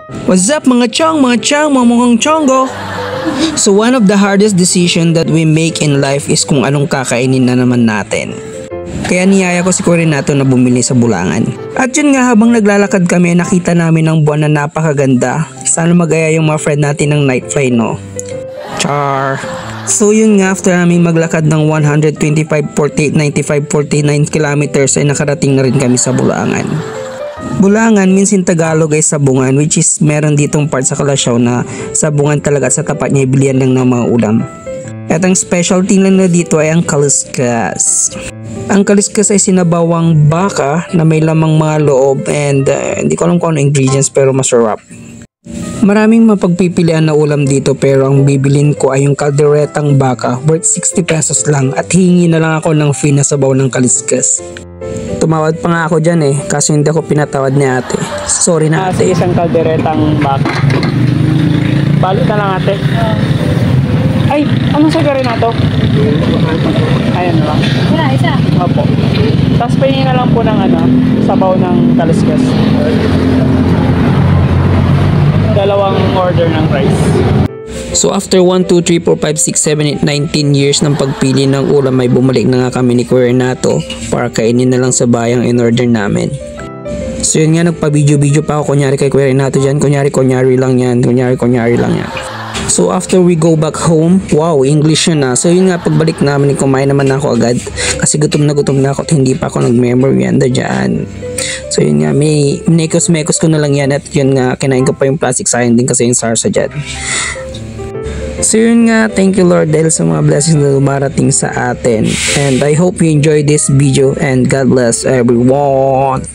What's up mga chong, mga mukhang chongo? So one of the hardest decision that we make in life is kung anong kakainin na naman natin. Kaya niyaya ko si Renato na bumili sa Bulangan. At yun nga, habang naglalakad kami, nakita namin ang buwan na napakaganda. Sana magaya yung mga friend natin ng night fly, no? Char! So yun nga, after namin maglakad ng 125, 48, 95, 49 kilometers ay nakarating na rin kami sa Bulangan. Bulangan means in Tagalog ay sabungan, which is meron ditong part sa Kalasyaw na sabungan talaga, sa tapat niya bilihan lang ng mga ulam. At ang specialty lang na dito ay ang kaliskas. Ang kaliskas ay sinabawang baka na may lamang mga loob and hindi ko alam kung ano ingredients pero masarap. Maraming mapagpipilian na ulam dito pero ang bibilin ko ay yung kalderetang baka worth 60 pesos lang at hihingi na lang ako ng fee na sabaw ng kaliskas. Tumawad pa nga ako dyan kaso hindi ako pinatawad ni ate. Sorry na ate. Isang kalderetang baka. Balot na lang ate. Ay, anong sagari na to? Ayan na lang. Wala, isa. Opo. Tapos pahingin na lang po ng sabaw ng kaliskas. Dalawang order ng rice. So after 1, 2, 3, 4, 5, 6, 7, 8, 19 years ng pagpili ng ulam ay bumalik na nga kami ni Kuya Renato para kainin na lang sa bayang in order namin. So yun nga, nagpa-video pa ako kunyari kay Kuya Renato dyan. Kunyari lang yan. Kunyari lang yan. So after we go back home, wow, English yun na. So yun nga, pagbalik namin, kumain naman ako agad kasi gutom na ako at hindi pa ako nag-memory dyan. So yun nga, may mekos ko na lang yan at yun nga, kinain ko pa yung plastic sayang din kasi yung sarsa dyan. So yun nga, thank you Lord dahil sa mga blessings na dumarating sa atin. And I hope you enjoyed this video and God bless everyone.